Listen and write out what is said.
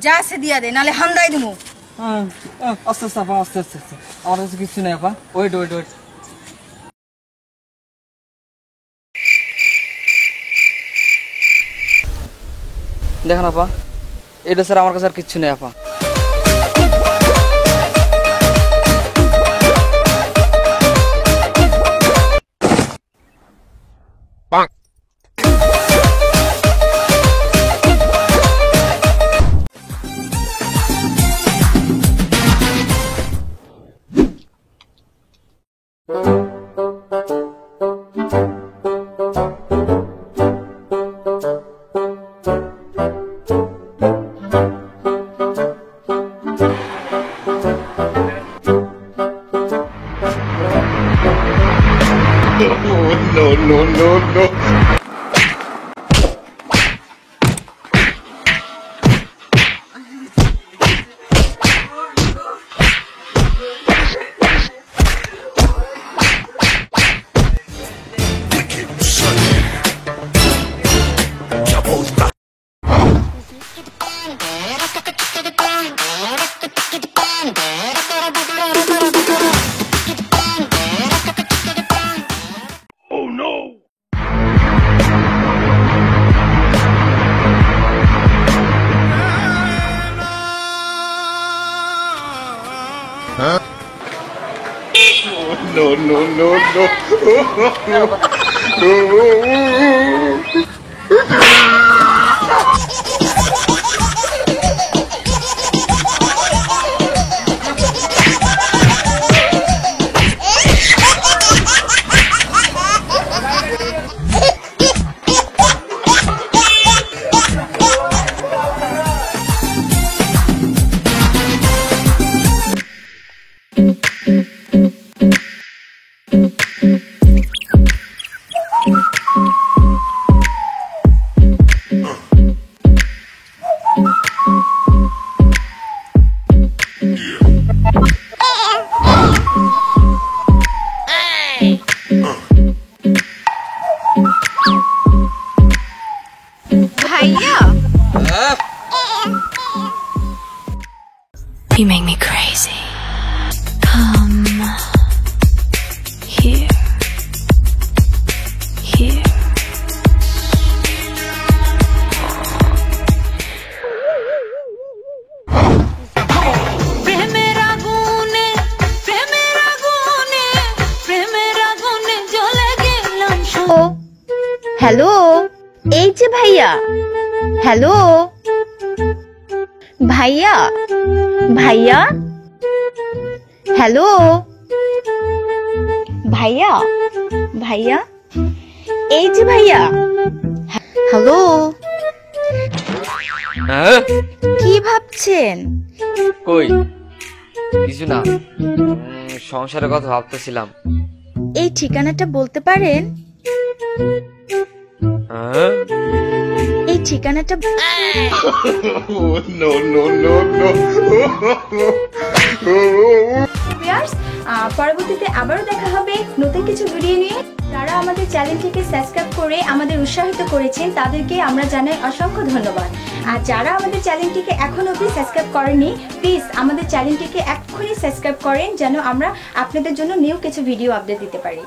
যা সে দিয়া দে নালে হামদাই দিমু। আস্তে আস্তে আপা, আস্তে আস্তে আস্তে, আমার কাছে কিছু নেই আপা। ওয়েট ওয়েট ওয়েট, দেখেন আপা, এটা স্যার আমার কাছে আর কিচ্ছু নেই আপা। No. Oh no! Huh? No. You make me crazy. Come here. Hello, এই যে ভাইয়া। হ্যালো ভাইয়া, ভাইয়া, হ্যালো ভাইয়া, ভাইয়া, এই যে ভাইয়া। হ্যালো, কি ভাবছেন? কই কিছু না, সংসারের কথা ভাবতেছিলাম। এই ঠিকানাটা বলতে পারেন? এই ঠিকানাটা No. পরবর্তীতে আবারও দেখা হবে নতুন কিছু ভিডিও নিয়ে। যারা আমাদের চ্যানেলটিকে সাবস্ক্রাইব করে আমাদের উৎসাহিত করেছেন তাদেরকে আমরা জানাই অসংখ্য ধন্যবাদ। আর যারা আমাদের চ্যানেলটিকে এখন অবধি সাবস্ক্রাইব করেনি, প্লিজ আমাদের চ্যানেলটিকে এক্ষুনি সাবস্ক্রাইব করেন যেন আমরা আপনাদের জন্য নিউ কিছু ভিডিও আপডেট দিতে পারি।